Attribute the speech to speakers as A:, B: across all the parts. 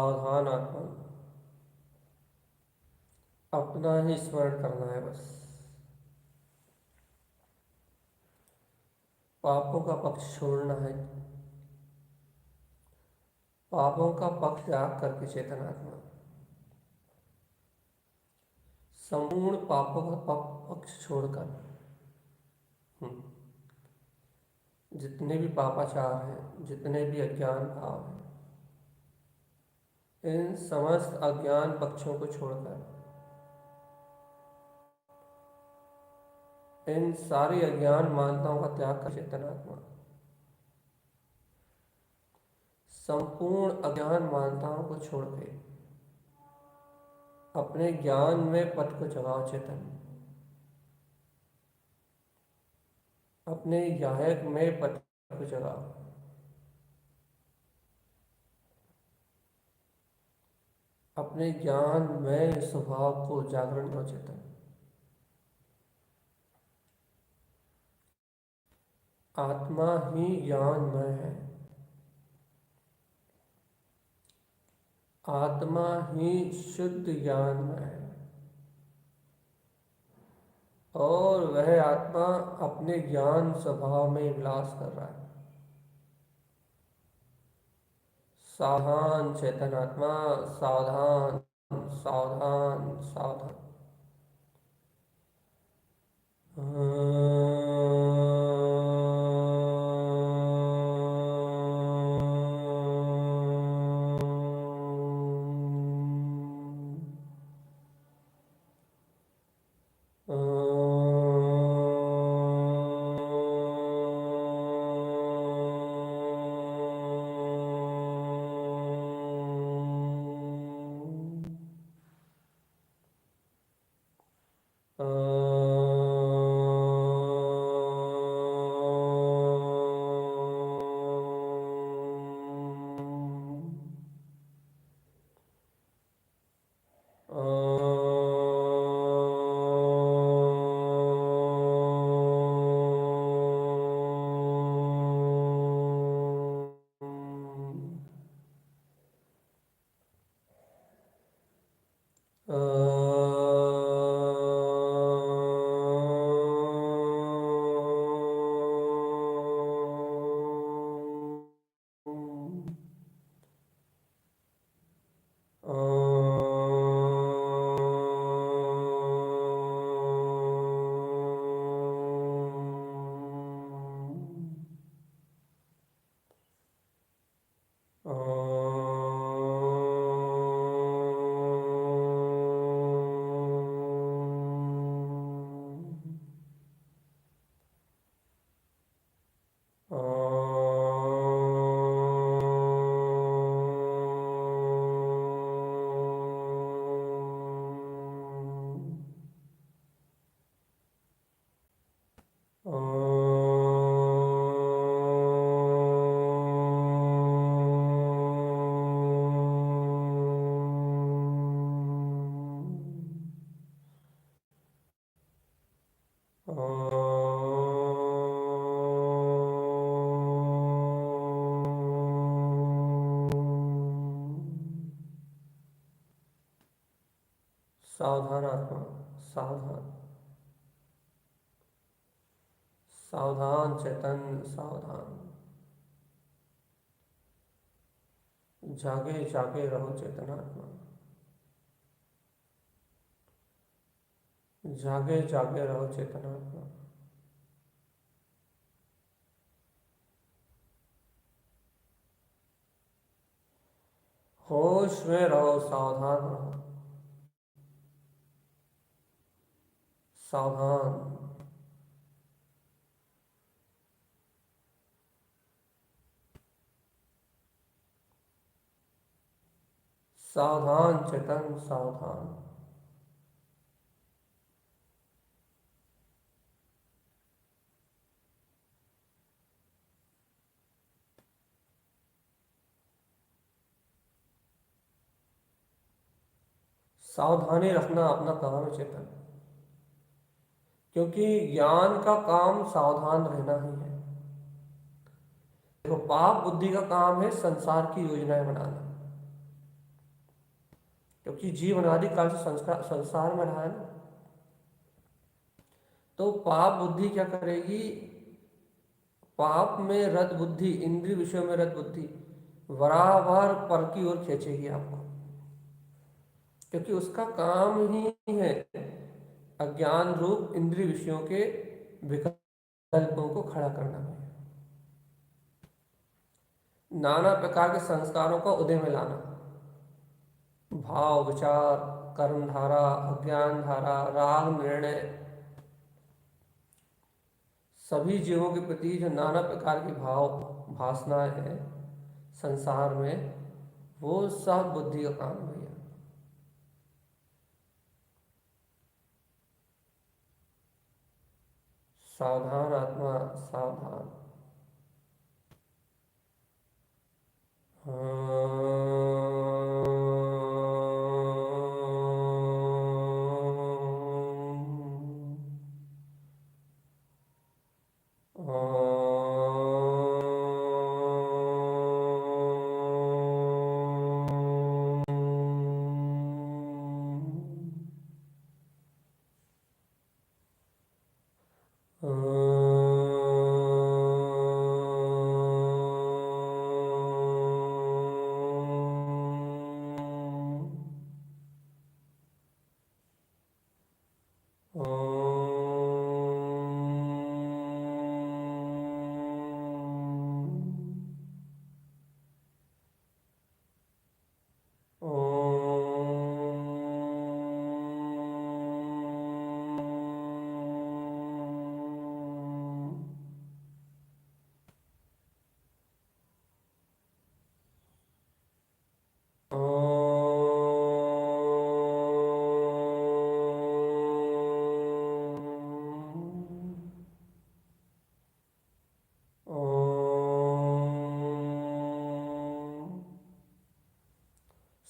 A: सावधान आत्मा, अपना ही स्मरण करना है बस। पापों का पक्ष छोड़ना है, पापों का पक्ष त्याग करके चेतन आत्मा संपूर्ण पापों का पक्ष छोड़कर हम्म, जितने भी पापाचार हैं, जितने भी अज्ञान भाव हैं, इन समस्त अज्ञान पक्षों को छोड़कर, इन सारी अज्ञान मान्यताओं का त्याग कर चेतन आत्मा संपूर्ण अज्ञान मान्यताओं को छोड़ के अपने ज्ञान में पथ को जगाओ चेतन, अपने यायक में पथ को जगाओ, अपने ज्ञान में स्वभाव को जागरण करो चेतन। आत्मा ही ज्ञानमय है, आत्मा ही शुद्ध ज्ञानमय है, और वह आत्मा अपने ज्ञान स्वभाव में विलास कर रहा है। सावधान चेतन आत्मा, सावधान सावधान सावधान। सावधान आत्मा, सावधान सावधान चेतन, सावधान। जागे जागे रहो चेतन आत्मा, जागे जागे रहो चेतन आत्मा। होश में रहो, सावधान रहो, सावधान। सावधान चेतन, सावधान। सावधानी रखना अपना काम है चेतन, क्योंकि ज्ञान का काम सावधान रहना ही है। देखो, पाप बुद्धि का काम है संसार की योजनाएं बनाना, क्योंकि जीव अनादि काल से संस्कार संसार में रहा है ना। तो पाप बुद्धि क्या करेगी? पाप में रत बुद्धि, इंद्रिय विषयों में रत बुद्धि बराबर पर की ओर खींचेगी आपको, क्योंकि उसका काम ही है अज्ञान रूप इंद्रिय विषयों के विकल्पों को खड़ा करना है, नाना प्रकार के संस्कारों को उदय में लाना, भाव विचार, कर्म धारा, अज्ञान धारा, राग निर्णय, सभी जीवों के प्रति जो नाना प्रकार की भाव भासनाएं हैं संसार में, वो सब बुद्धि का काम है भैया। सावधान आत्मा सावधान।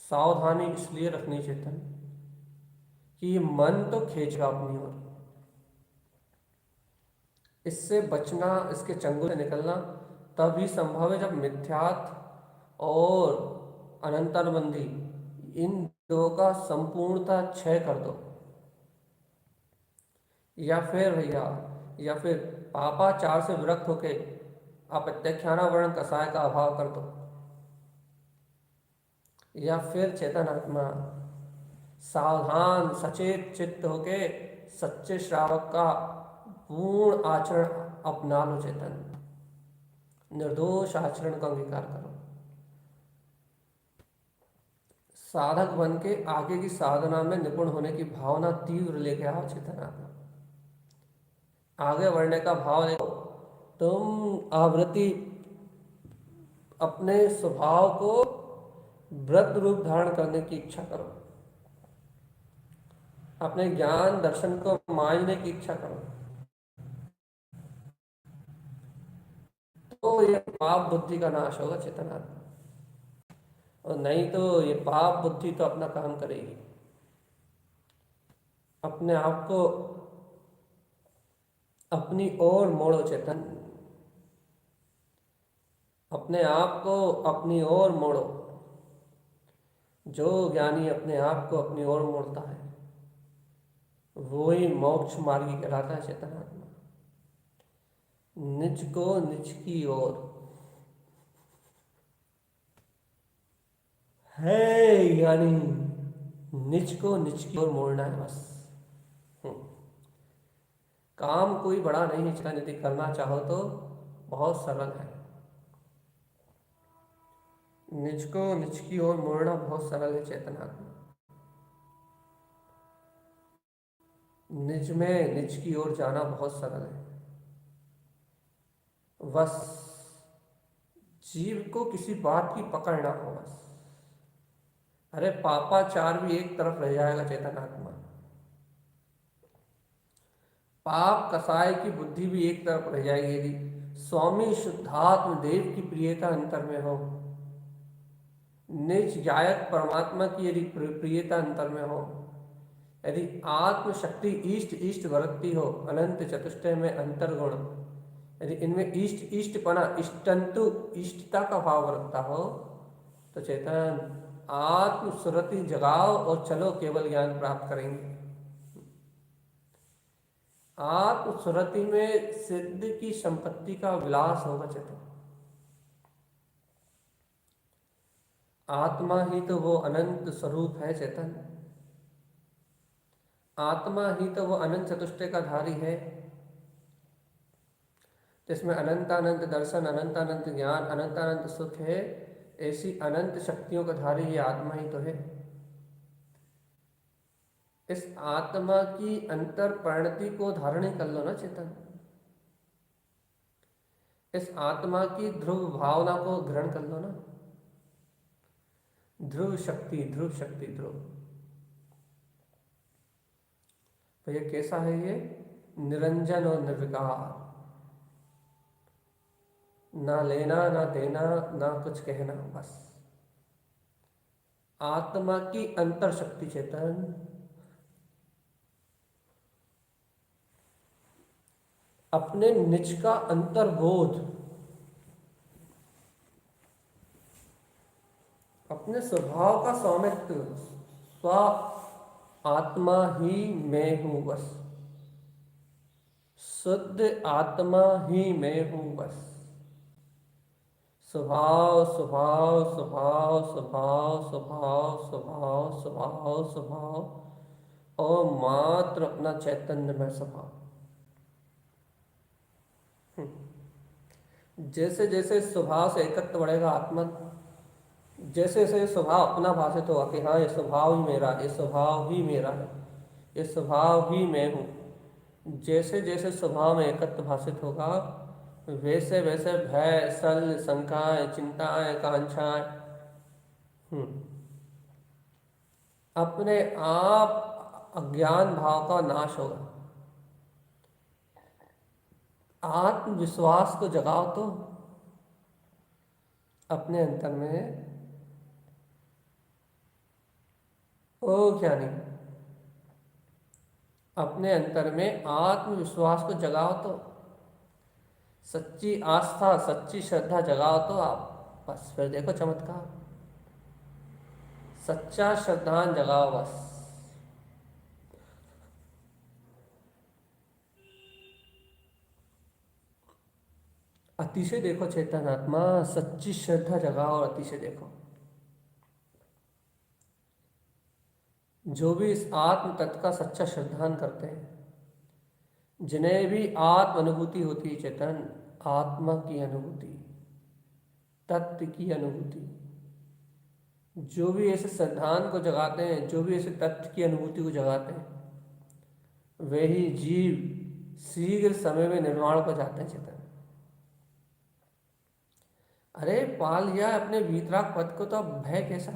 A: सावधानी इसलिए रखनी चेतन कि ये मन तो खींचेगा अपनी ओर, इससे बचना, इसके चंगुल से निकलना तभी संभव है जब मिथ्यात्व और अनंतरबंधी इन दो का संपूर्णता क्षय कर दो, या फिर भैया, या फिर पापाचार से विरक्त होके अप्रत्यक्षाना वर्ण कसाय का अभाव कर दो, या फिर चेतन आत्मा सावधान सचेत चित्त होके सच्चे श्रावक का पूर्ण आचरण अपना लो। चेतन निर्दोष आचरण का अंगीकार करो, साधक बन के आगे की साधना में निपुण होने की भावना तीव्र लेके आओ। चेतन आत्मा आगे बढ़ने का भाव देखो, तुम आवृत्ति अपने स्वभाव को व्रत रूप धारण करने की इच्छा करो, अपने ज्ञान दर्शन को मांझने की इच्छा करो, तो ये पाप बुद्धि का नाश होगा चेतनात्मा। और नहीं तो ये पाप बुद्धि तो अपना काम करेगी, अपने आप को अपनी ओर मोड़ो। चेतन अपने आप को अपनी ओर मोड़ो। जो ज्ञानी अपने आप को अपनी ओर मोड़ता है वो ही मोक्ष मार्गी कहलाता है। चेतन आत्मा निज को निज की ओर है, यानी निज को निज की ओर मोड़ना है बस। काम कोई बड़ा नहीं है चेतन, यदि करना चाहो तो बहुत सरल है। निज को निज की ओर मोड़ना बहुत सरल है चेतन आत्मा। निज में निज की ओर जाना बहुत सरल है, बस जीव को किसी बात की पकड़ ना हो बस। अरे पापाचार भी एक तरफ रह जाएगा चेतन आत्मा, पाप कसाय की बुद्धि भी एक तरफ रह जाएगी यदि स्वामी शुद्धात्म देव की प्रियता अंतर में हो, निज गायक परमात्मा की यदि प्रियता अंतर में हो, यदि आत्म शक्ति इष्ट इष्ट वरत्ती हो, अनंत चतुष्टय में अंतर्गुण, यदि इनमें इष्टपना इष्टंतु इष्टता का भाव बरतता हो, तो चेतन आत्मस्मृति जगाओ और चलो, केवल ज्ञान प्राप्त करेंगे। आत्मस्मृति में सिद्ध की संपत्ति का विलास होगा चेतन। आत्मा ही तो वो अनंत स्वरूप है चेतन। आत्मा ही तो वो अनंत चतुष्टय का धारी है, जिसमें अनंत अनंत दर्शन, अनंत अनंत ज्ञान, अनंत अनंत सुख है। ऐसी अनंत शक्तियों का धारी ये आत्मा ही तो है। इस आत्मा की अंतर परिणति को धारण कर लो ना चेतन। इस आत्मा की ध्रुव भावना को ग्रहण कर लो ना। ध्रुव शक्ति, ध्रुव शक्ति, ध्रुव। तो ये कैसा है? ये निरंजन और निर्विकार, ना लेना ना देना ना कुछ कहना, बस आत्मा की अंतर शक्ति चेतन। अपने निज का अंतर्बोध, अपने स्वभाव का स्वामित्व, स्व आत्मा ही मैं हूं बस, शुद्ध आत्मा ही मैं हूं बस। स्वभाव स्वभाव स्वभाव स्वभाव स्वभाव स्वभाव स्वभाव स्वभाव और मात्र अपना चैतन्य में स्वभाव। जैसे जैसे स्वभाव से एकत्व बढ़ेगा आत्मा, जैसे जैसे स्वभाव अपना भाषित होगा कि हाँ ये स्वभाव ही मेरा, ये स्वभाव ही मेरा है, ये स्वभाव ही मैं हूँ, जैसे जैसे स्वभाव में एकत्व भाषित होगा वैसे वैसे भय, सल, शंकाएं, चिंताएं, कांक्षाएं अपने आप अज्ञान भाव का नाश होगा। आत्मविश्वास को जगाओ तो अपने अंतर में। ओ क्या नहीं, अपने अंतर में आत्मविश्वास को जगाओ तो, सच्ची आस्था, सच्ची श्रद्धा जगाओ तो आप, बस फिर देखो चमत्कार। सच्चा श्रद्धान जगाओ बस। अतिशय देखो चेतन आत्मा, सच्ची श्रद्धा जगाओ और अतिशय देखो। जो भी इस आत्म तत्व का सच्चा श्रद्धान करते हैं, जिन्हें भी आत्म अनुभूति होती है चेतन, आत्मा की अनुभूति, तत्व की अनुभूति, जो भी ऐसे श्रद्धान को जगाते हैं, जो भी ऐसे तत्व की अनुभूति को जगाते हैं, वही जीव शीघ्र समय में निर्वाण को जाते हैं चेतन। अरे पा लिया अपने वीतराग पद को तो अब भय कैसा?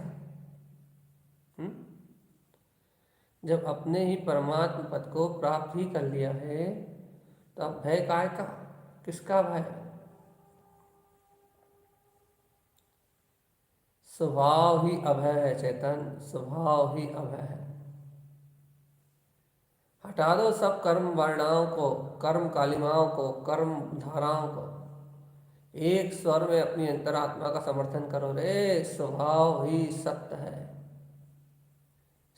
A: जब अपने ही परमात्म पद को प्राप्त ही कर लिया है तो अब भय काय का? किसका भय? स्वभाव ही अभय है चेतन, स्वभाव ही अभय है। हटा दो सब कर्म वर्णाओं को, कर्म कालिमाओं को, कर्म धाराओं को, एक स्वर में अपनी अंतरात्मा का समर्थन करो रे। स्वभाव ही सत्य है,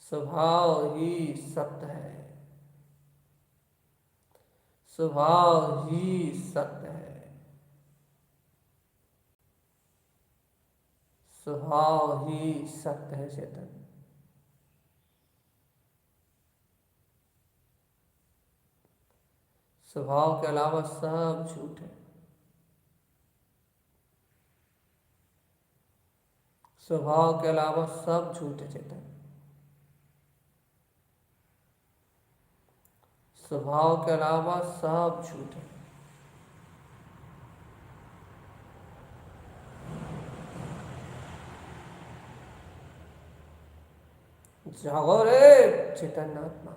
A: स्वभाव ही सत्य है, स्वभाव ही सत्य है, स्वभाव ही सत्य है चेतन। स्वभाव के अलावा सब झूठ है। स्वभाव के अलावा सब झूठ है चेतन। स्वभाव के अलावा सब झूठ है। जागो रे चेतन आत्मा,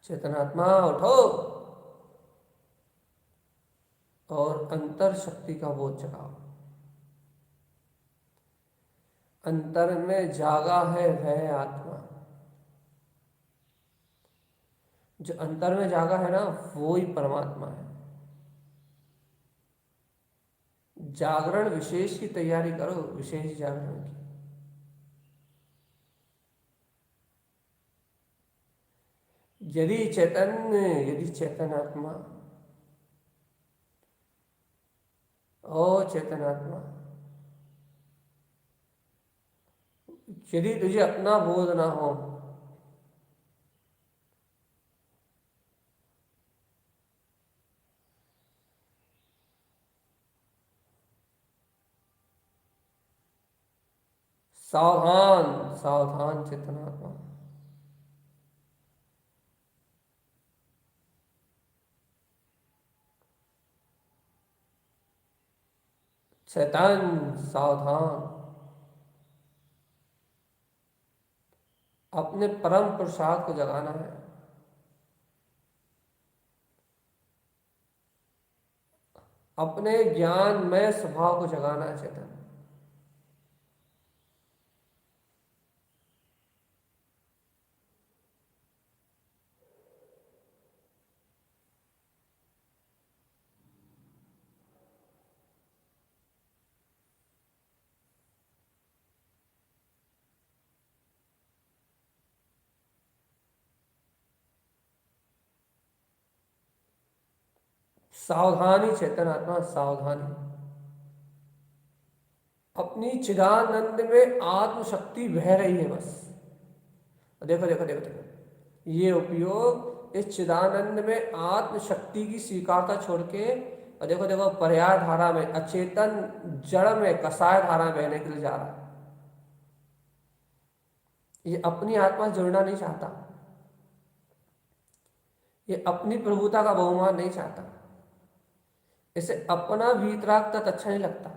A: चेतन आत्मा उठो और अंतर शक्ति का बोध जगाओ। अंतर में जागा है वह आत्मा, जो अंतर में जागा है ना वो ही परमात्मा है। जागरण विशेष की तैयारी करो, विशेष जागरण की। यदि चैतन्य आत्मा, ओ चैतन्य आत्मा, यदि तुझे अपना बोध ना हो, सावधान, सावधान चैतन्य आत्मा, चैतन्य सावधान, अपने परम पुरुषार्थ को जगाना है। अपने ज्ञानमय स्वभाव को जगाना है चेतन। सावधानी चेतन आत्मा, सावधानी। अपनी चिदानंद में आत्मशक्ति बह रही है बस। देखो देखो देखो देखो, ये उपयोग इस चिदानंद में आत्मशक्ति की स्वीकारता छोड़ के, और देखो देखो पर्याय धारा में अचेतन जड़ में कसाय धारा में बहने के लिए जा रहा है। ये अपनी आत्मा से जुड़ना नहीं चाहता, ये अपनी प्रभुता का बहुमान नहीं चाहता, इसे अपना वीतराग तक अच्छा नहीं लगता।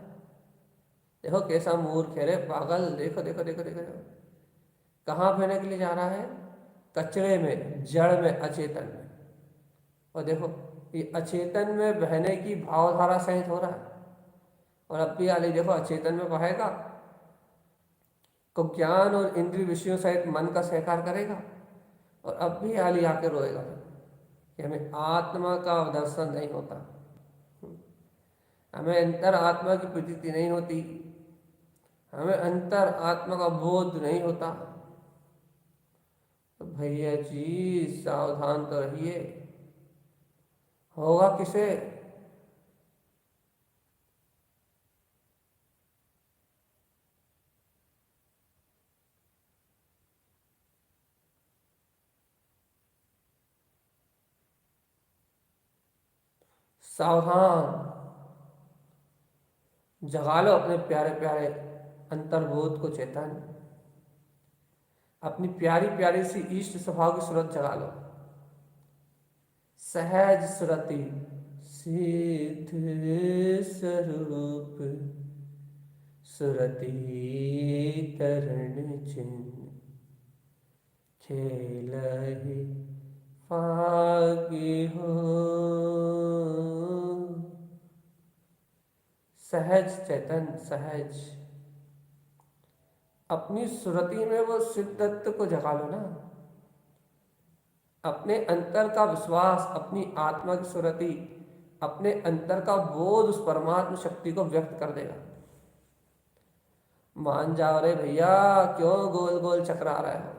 A: देखो कैसा मूर्ख है रे पागल, देखो देखो देखो देखो, देखो। कहाँ बहने के लिए जा रहा है? कचरे में, जड़ में, अचेतन में। और देखो ये अचेतन में बहने की भावधारा सहित हो रहा है, और अब भी आली देखो अचेतन में बहेगा तो ज्ञान और इंद्रिय विषयों सहित मन का सहकार करेगा, और अब भी आली आके रोएगा कि हमें आत्मा का दर्शन नहीं होता, हमें अंतर आत्मा की प्रतीति नहीं होती, हमें अंतर आत्मा का बोध नहीं होता। तो भैया जी सावधान तो रहिए, होगा किसे? सावधान, जगा लो अपने प्यारे प्यारे अंतर्बोध को चेतन, अपनी प्यारी प्यारी सी इष्ट स्वभाव की सूरत जगा लो। सहज सुरति सिद्ध स्वरूप, सुरति तरण चिन्ह, खेलहि फागी हो। सहज चेतन, सहज अपनी सुरति में वो सिद्धत्व को जगा लो ना। अपने अंतर का विश्वास, अपनी आत्मा की सुरति, अपने अंतर का बोध उस परमात्मा शक्ति को व्यक्त कर देगा। मान जाओ रे भैया, क्यों गोल गोल चकरा रहे हो?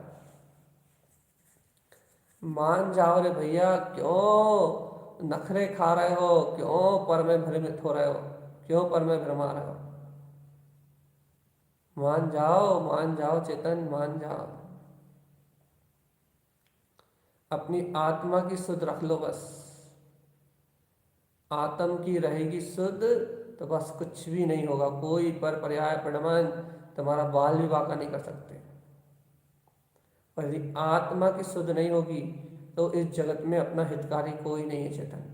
A: मान जाओ रे भैया, क्यों नखरे खा रहे हो? क्यों पर में भ्रमित हो रहे हो? क्यों पर में भ्रमा रहे हो? मान जाओ चेतन, मान जाओ। अपनी आत्मा की सुध रख लो बस। आत्म की रहेगी शुद्ध तो बस कुछ भी नहीं होगा, कोई पर पर्याय प्रमाण तुम्हारा बाल भी बांका नहीं कर सकते। और यदि आत्मा की शुद्ध नहीं होगी तो इस जगत में अपना हितकारी कोई नहीं है चेतन।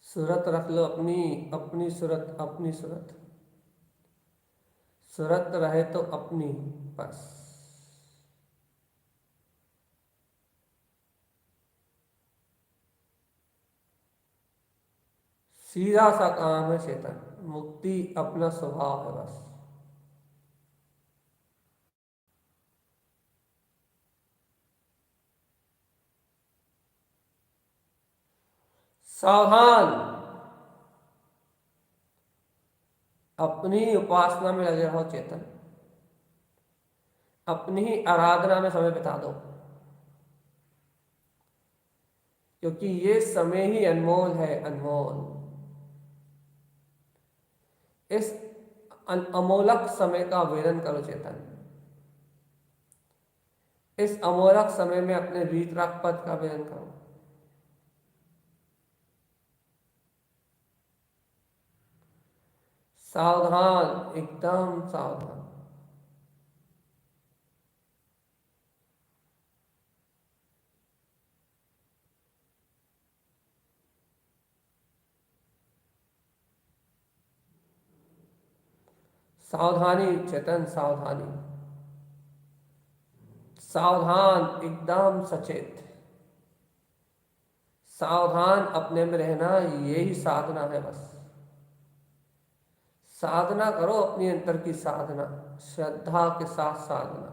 A: सूरत रख लो अपनी, अपनी सूरत, अपनी सूरत, सूरत रहे तो अपनी बस। सीधा सा काम है चेतन, मुक्ति अपना स्वभाव है बस। सावधान, अपनी उपासना में लगे रहो चेतन, अपनी ही आराधना में समय बिता दो, क्योंकि ये समय ही अनमोल है, अनमोल। इस अमोलक समय का वेदन करो चेतन, इस अमोलक समय में अपने वीतराग पद का वेदन करो। सावधान, एकदम सावधान। सावधानी चेतन, सावधानी, सावधान, एकदम सचेत, सावधान अपने में रहना, यही साधना है बस। साधना करो, अपनी अंतर की साधना, श्रद्धा के साथ साधना।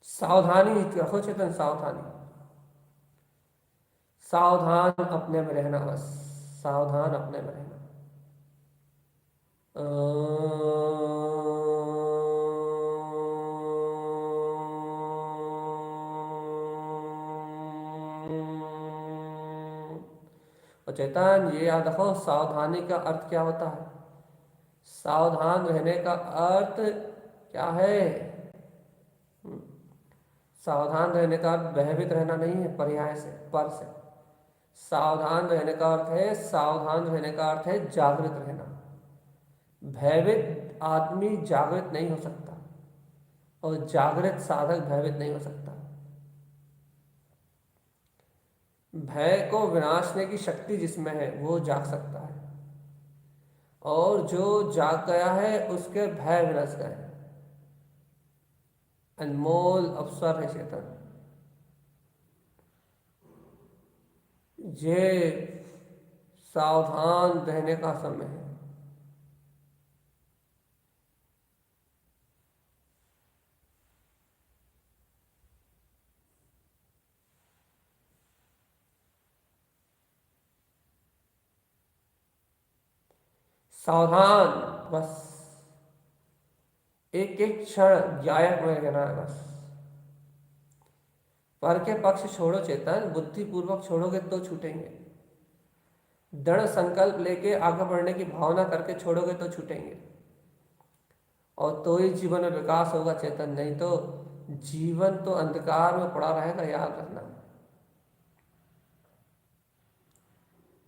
A: सावधानी रखो चेतन, सावधानी, सावधान अपने में रहना बस, सावधान अपने में रहना। और चेतन ये याद रखो, सावधानी का अर्थ क्या होता है? सावधान रहने का अर्थ क्या है? सावधान रहने का अर्थ भयभीत रहना नहीं है, पर्याय से, पर से। सावधान रहने का अर्थ है, सावधान रहने का अर्थ है जागृत रहना। भयभीत आदमी जागृत नहीं हो सकता, और जागृत साधक भयभीत नहीं हो सकता। भय को विनाशने की शक्ति जिसमें है वो जाग सकता है, और जो जाग गया है उसके भय विनश गए। अनमोल अवसर है चेतन, ये सावधान रहने का समय है। सावधान, बस एक एक क्षण गायक में रहना है बस। पर के पक्ष छोड़ो चेतन, बुद्धि पूर्वक छोड़ोगे तो छूटेंगे। दृढ़ संकल्प लेके आगे बढ़ने की भावना करके छोड़ोगे तो छूटेंगे, और तो ही जीवन में विकास होगा चेतन, नहीं तो जीवन तो अंधकार में पड़ा रहेगा, याद रखना।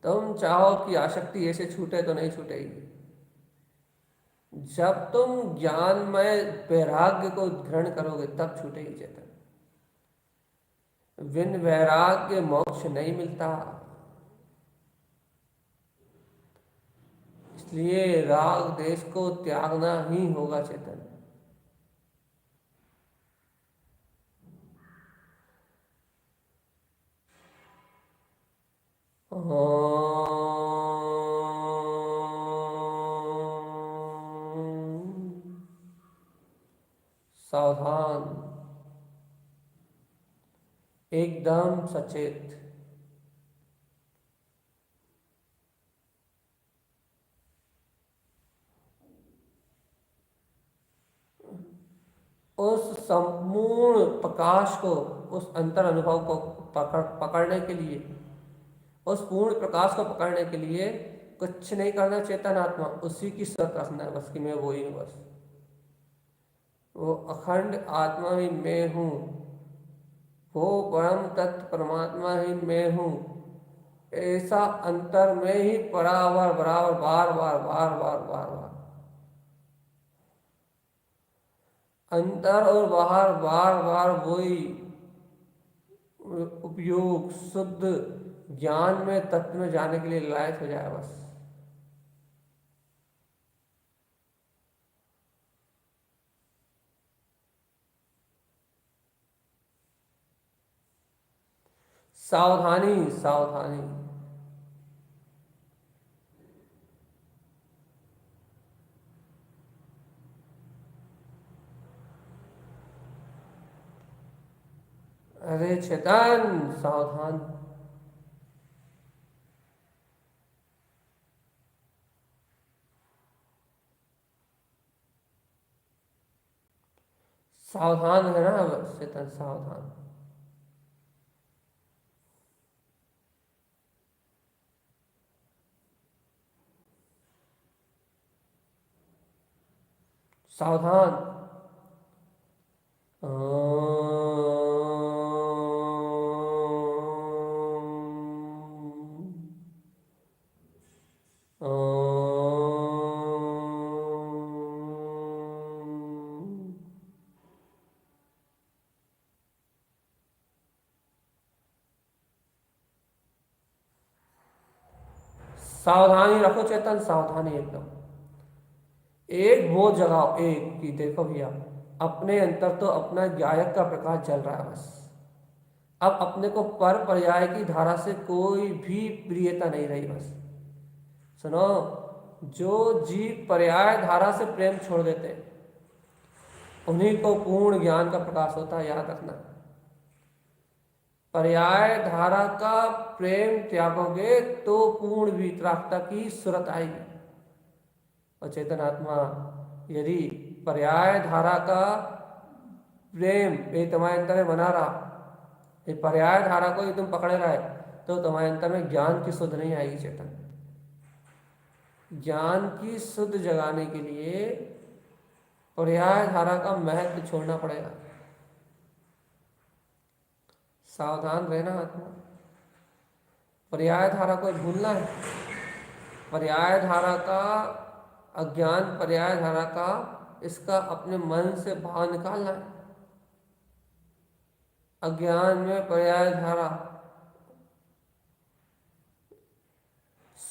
A: तुम चाहो कि आसक्ति ऐसे छूटे तो नहीं छूटेगी। जब तुम ज्ञानमय वैराग्य को ग्रहण करोगे तब छूटेगी चेतन। बिन वैराग्य मोक्ष नहीं मिलता। इसलिए राग देश को त्यागना ही होगा चेतन। सावधान, एकदम सचेत, उस संपूर्ण प्रकाश को, उस अंतर अनुभव को पकड़ने के लिए, उस पूर्ण प्रकाश को पकड़ने के लिए कुछ नहीं करना चेतन आत्मा, उसी की शर्त रखना है बस कि मैं वो ही हूँ बस। वो अखंड आत्मा ही मैं हूँ, वो परम तत्व परमात्मा ही मैं हूँ। ऐसा अंतर में ही बराबर बराबर बार बार बार बार बार बार अंतर, और बाहर बार बार वही उपयोग शुद्ध ज्ञान में तत्व में जाने के लिए लायक हो जाए बस। सावधानी सावधानी। अरे चेतन सावधान। सावधान है ना चेतन, सावधान। सावधान। सावधानी रखो चेतन, सावधानी एकदम। एक वो जगाओ, एक कि देखो भैया, अपने अंतर तो अपना गायक का प्रकाश जल रहा है बस। अब अपने को पर पर्याय की धारा से कोई भी प्रियता नहीं रही बस। सुनो, जो जीव पर्याय धारा से प्रेम छोड़ देते हैं, उन्हीं को पूर्ण ज्ञान का प्रकाश होता है, याद रखना। पर्याय धारा का प्रेम त्यागोगे तो पूर्ण वितरागता की सुरत आएगी। और चेतन आत्मा यदि पर्याय धारा का प्रेम ये तुम्हारे अंतर में बना रहा, ये पर्याय धारा को ही तुम पकड़े रहे, तो तुम्हारे अंतर में ज्ञान की सुध नहीं आएगी चेतन। ज्ञान की सुध जगाने के लिए पर्याय धारा का महत्व छोड़ना पड़ेगा। सावधान रहना आत्मा। पर्याय धारा को भूलना है। पर्याय धारा का अज्ञान, पर्याय धारा का इसका अपने मन से भाव निकालना है। अज्ञान में पर्याय धारा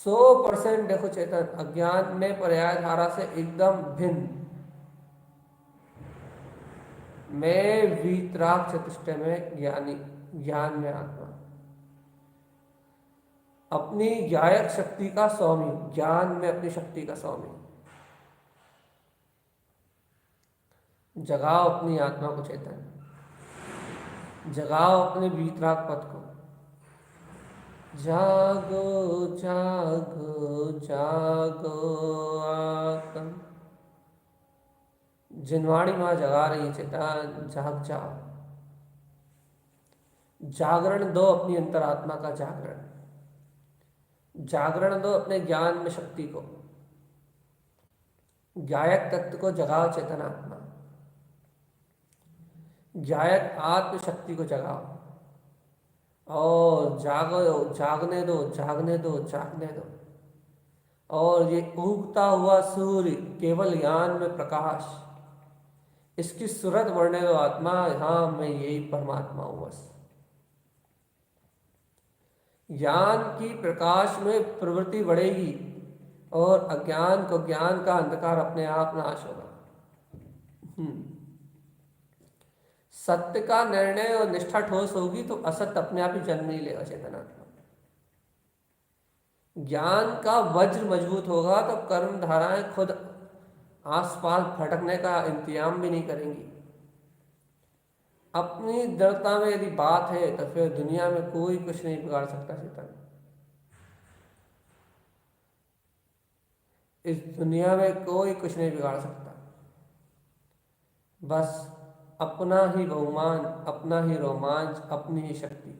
A: 100% देखो चेतन, अज्ञान में पर्याय धारा से एकदम भिन्न। मैं वीतराग चतुष्टय में ज्ञानी, ज्ञान में आत्मा, अपनी गायक शक्ति का स्वामी, ज्ञान में अपनी शक्ति का स्वामी। जगाओ अपनी आत्मा को चेतन, जगाओ अपने वीतराग पद को। जागो जागो जागो आत्म। जिनवाणी माँ जगा रही चेतन, जाग जाओ। जागरण दो अपनी अंतरात्मा का, जागरण। जागरण दो अपने ज्ञान में शक्ति को। गायक तत्व को जगाओ चेतन आत्मा, गायक आत्म शक्ति को जगाओ और जागो, जागने दो जागने दो जागने दो। और ये उगता हुआ सूर्य केवल ज्ञान में प्रकाश, इसकी सूरत बढ़ने दो आत्मा। हाँ, मैं यही परमात्मा हूं बस। ज्ञान की प्रकाश में प्रवृत्ति बढ़ेगी और अज्ञान को, ज्ञान का अंधकार अपने आप नाश होगा। सत्य का निर्णय और निष्ठा ठोस होगी तो असत्य अपने आप ही जन्म नहीं लेगा चेतनात्मा। ज्ञान का वज्र मजबूत होगा तो कर्म धाराएं खुद आसपास भटकने का इंतजाम भी नहीं करेंगी। अपनी दृढ़ता में यदि बात है तो फिर दुनिया में कोई कुछ नहीं बिगाड़ सकता चेतन। इस दुनिया में कोई कुछ नहीं बिगाड़ सकता। बस अपना ही बहुमान, अपना ही रोमांच, अपनी ही शक्ति।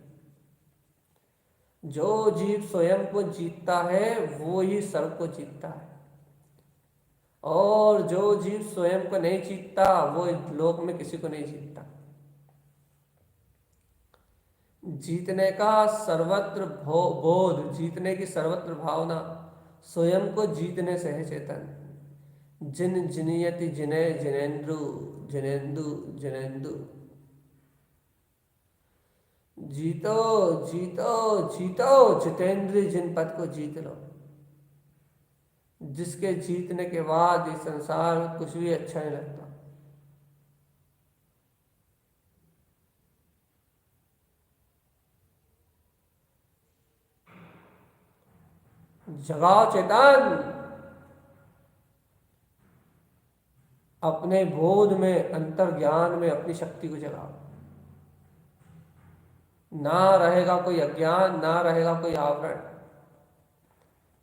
A: जो जीव स्वयं को जीतता है वो ही सर्व को जीतता है, और जो जीव स्वयं को नहीं जीतता वो इस लोक में किसी को नहीं जीतता। जीतने का सर्वत्र बोध, जीतने की सर्वत्र भावना स्वयं को जीतने से है चेतन। जिन जिनियति जिने जिनेन्द्रु जिनेन्दु जिनेन्दु। जीतो जीतो जीतो जितेंद्र, जिन पद को जीत लो, जिसके जीतने के बाद इस संसार में कुछ भी अच्छा नहीं लगता। जगाओ चेतन, अपने बोध में, अंतर ज्ञान में अपनी शक्ति को जगाओ। ना रहेगा कोई अज्ञान, ना रहेगा कोई आवरण,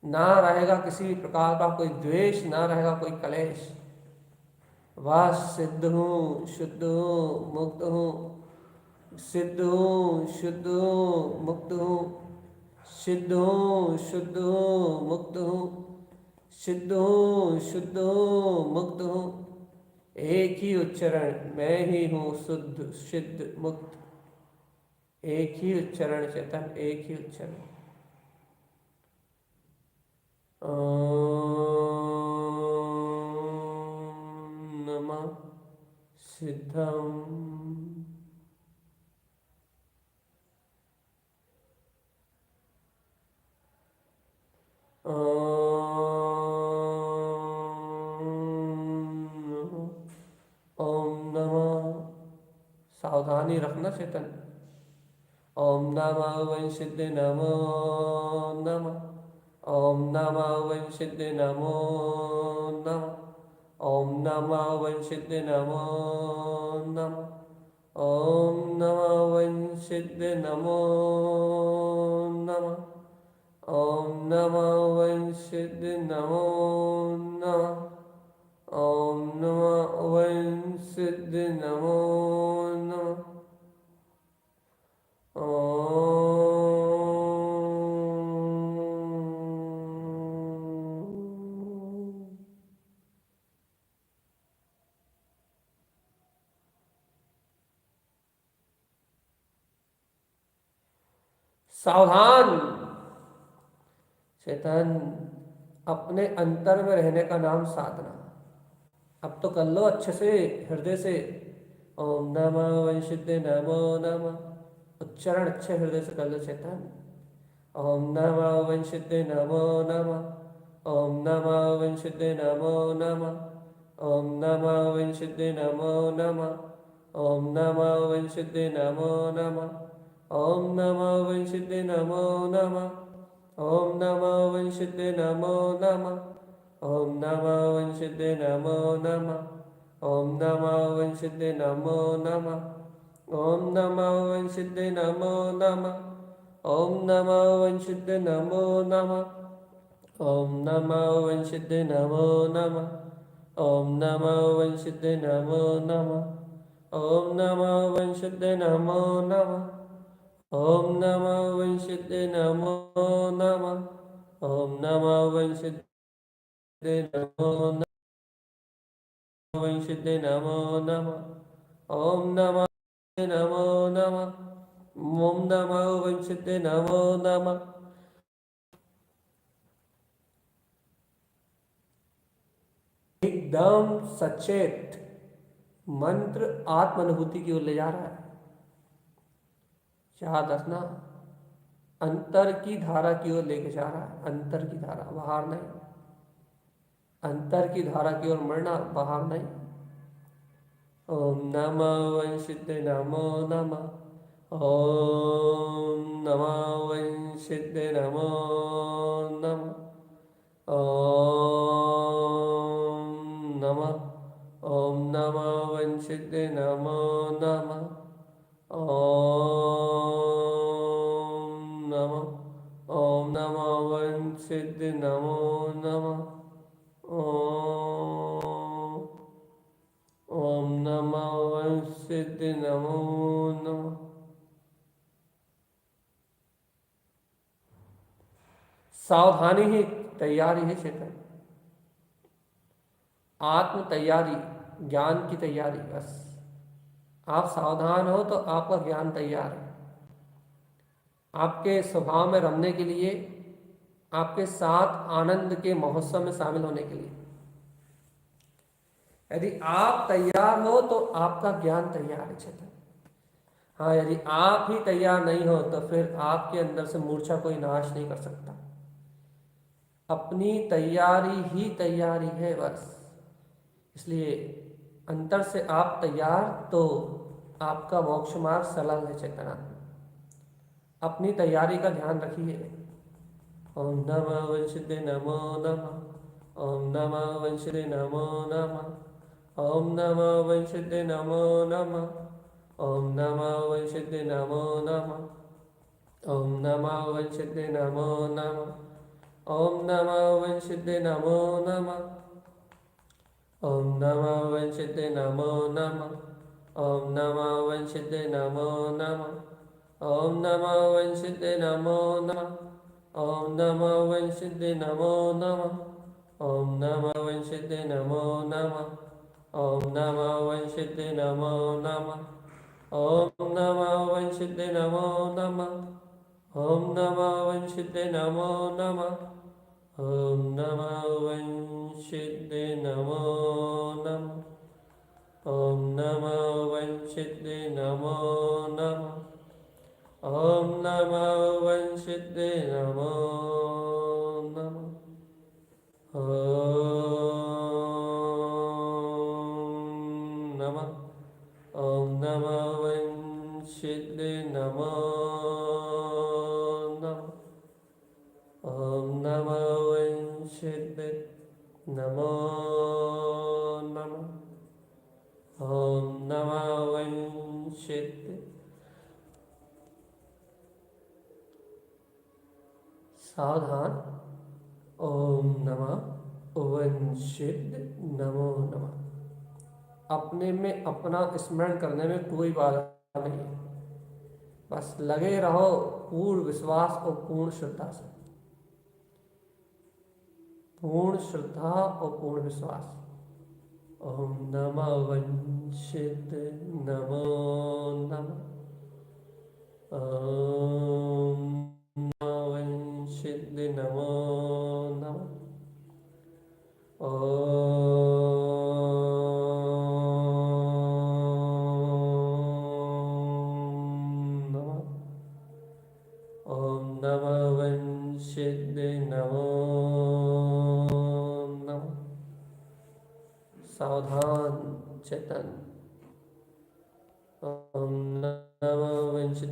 A: ना रहेगा किसी भी प्रकार का कोई द्वेष, ना रहेगा कोई कलेश। बस सिद्ध हूँ, शुद्ध हूँ, मुक्त हूँ, सिद्ध हूँ, शुद्ध हूँ, मुक्त हूँ, सिद्ध हूँ, शुद्ध हूँ, मुक्त हूँ, सिद्ध हूँ, शुद्ध हूँ, मुक्त हूँ। एक ही उच्चारण, मैं ही हूँ शुद्ध सिद्ध मुक्त। एक ही उच्चारण चेतन, एक ही उच्चारण। ओम नमः सिद्धम। ओम नमः, सावधानी रखना चेतन। ओम नमः वंशिद्ध नमो नमः। ओम नमः वंशिद्ध नमो नमः। ओम नमः वंशिद्ध नमो नमः। ओम नमः वंशिद्ध नमो नमः। ओम नमः वंशिद्ध नमो नमः। ओम नमः वंशिद्ध नमो नमः। सावधान चेतन, अपने अंतर में रहने का नाम साधना। अब तो कर लो अच्छे से, हृदय से। ओम नमः वंशिद्ध नमो नमः, उच्चारण अच्छे हृदय से कर लो चेतन। ओम नमः वंशिद्ध नमो नमः। ओम नमः वंशिद्ध नमो नमः। ओम नमः वंशिद्ध नमो नमः। ओम नमः वंशिद्ध नमो नमः। ओम नमः वंशिद्ध नमो नमः। ओम नमः वंशिद्ध नमो नमः। ओम नमः वंशिद्ध नमो नमः। ओम नमः वंशिद्ध नमो नमः। ओम नमः वंशिद्ध नमो नमः। ओम नमः वंशिद्ध नमो नमः। ओम नमः वंशिद्ध नमो नमः। ओम नमः वंशिद्ध नमो नमः। ओम नमः वंशिद्ध नमो नमः। ओम नमः वंशिद्ध नमो नमः। ओम नमः वंशिद्ध नमो नमः। वंशिद्ध नमो नमः। ओम नमः नमो नमः। ओम नमः वंशिद्ध नमो नमः। एकदम सचेत मंत्र आत्म अनुभूति की ओर ले जा रहा है। याद रखना, अंतर की धारा की ओर लेके जा रहा है। अंतर की धारा, बाहर नहीं। अंतर की धारा की ओर मरना, बाहर नहीं। ओम नमः वंशिद्ध नमो नमः। ओम नमः वंशिद्ध नमो नमः। ओम नमः। ओम नमः वंशिद्ध नमो नमः। ओम नमः। ओम नमः वंशिद्ध नमो नमः। ओम नमः वंशिद्ध नमो नमः। सावधानी ही तैयारी है चेतन। आत्म तैयारी, ज्ञान की तैयारी। बस आप सावधान हो तो आपका ज्ञान तैयार है आपके स्वभाव में रमने के लिए, आपके साथ आनंद के महोत्सव में शामिल होने के लिए। यदि आप तैयार हो तो आपका ज्ञान तैयार है चेतन। हाँ, यदि आप ही तैयार नहीं हो तो फिर आपके अंदर से मूर्छा कोई नाश नहीं कर सकता। अपनी तैयारी ही तैयारी है बस। इसलिए अंतर से आप तैयार तो आपका मोक्ष मार्ग सरल है चेतना। अपनी तैयारी का ध्यान रखिए। ओम नमः वंशिते नमो नमः। ओम नमः वंशिते नमो नमः। ओम नमः वंशिते नमो नमः। ओम नमः वंशिते नमो नमः। ओम नमः वंशिते नमो नमः। ओम नमः वंशिते नमो नमः। ओम नमः वंशिते नमो नमः। ओम नमः वंशिते नमो नमः। ओम नमः वंशिते नमो नमः। ओम नमः वंशिते नमो नमः। ओम नमः वंशिते नमो नमः। ओम नमः वंशिते नमो नमः। ओम नमः वंशिते नमो नमः। ओम नमः वंशिते नमो नमः। ओम नमः वंशिते नमो नमः। ओम नमः वंशिते नमो नमः। ओम नमः वंशिते नमो नमः। ओम नमः। ओम नमः वंशिते नमो नमः। ओम नमः वंशिते नमो नमः। ओम नमः वंशिते। सावधान। ओम नमः वंशित नमो नमः। अपने में अपना स्मरण करने में कोई बाधा नहीं है। बस लगे रहो पूर्ण विश्वास और पूर्ण श्रद्धा से। पूर्ण श्रद्धा और पूर्ण विश्वास। ओम नमः वंशित नमो नमः। ओम नमः वंशित नमो नमः। ओम नमः। ओम नमः वंशित नमो नमः। सावधान चेतन। ओम नमः वंशित